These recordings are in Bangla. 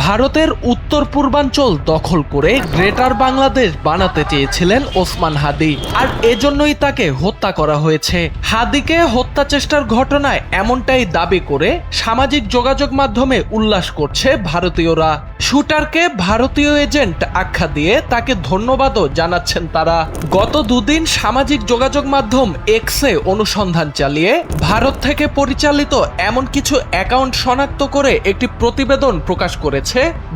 ভারতের উত্তর পূর্বাঞ্চল দখল করে গ্রেটার বাংলাদেশ বানাতে চেয়েছিলেন ওসমান হাদি, আর এজন্যই তাকে হত্যা করা হয়েছে। হাদিকে হত্যা চেষ্টার ঘটনায় এমনটাই দাবি করে সামাজিক যোগাযোগ মাধ্যমে উল্লাস করছে ভারতীয়রা। শুটারকে ভারতীয় এজেন্ট আখ্যা দিয়ে তাকে ধন্যবাদও জানাচ্ছেন তারা। গত দুদিন সামাজিক যোগাযোগ মাধ্যম এক্সে অনুসন্ধান চালিয়ে ভারত থেকে পরিচালিত এমন কিছু অ্যাকাউন্ট শনাক্ত করে একটি প্রতিবেদন প্রকাশ করেছে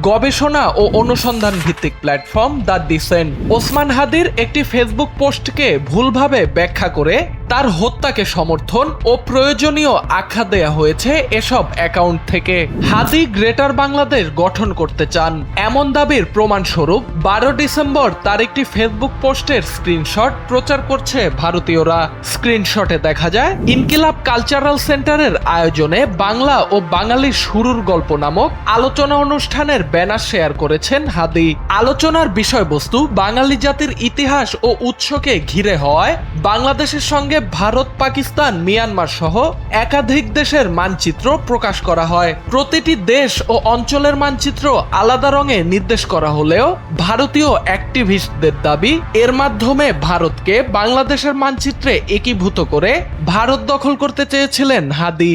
গবেষণা ও অনুসন্ধান ভিত্তিক প্ল্যাটফর্ম দ্য ডিসেন্ট। ওসমান হাদির একটি ফেসবুক পোস্টকে ভুলভাবে ব্যাখ্যা করে তার হত্যাকে সমর্থন ও প্রয়োজনীয় আখ্যা দেয়া হয়েছে এসব অ্যাকাউন্ট থেকে। হাদি গ্রেটার বাংলাদেশ গঠন করতে চান এমন দাবির প্রমাণস্বরূপ 12 ডিসেম্বর তার একটি ফেসবুক পোস্টের স্ক্রিনশট প্রচার করছে ভারতীয়রা। স্ক্রিনশটে দেখা যায় ইনকিলাব কালচারাল সেন্টারের আয়োজনে বাংলা ও বাঙালির শুরুর গল্প নামক আলোচনা অনুষ্ঠানের ব্যানার শেয়ার করেছেন হাদি। আলোচনার বিষয়বস্তু বাঙালি জাতির ইতিহাস ও উৎসকে ঘিরে হওয়ায় বাংলাদেশের সঙ্গে ভারত, পাকিস্তান, মিয়ানমার সহ একাধিক দেশের মানচিত্র প্রকাশ করা হয়। প্রতিটি দেশ ও অঞ্চলের মানচিত্র আলাদা রঙে নির্দেশ করা হলেও ভারতীয় অ্যাক্টিভিস্টদের দাবি এর মাধ্যমে ভারতকে বাংলাদেশের মানচিত্রে একীভূত করে ভারত দখল করতে চেয়েছিলেন হাদি।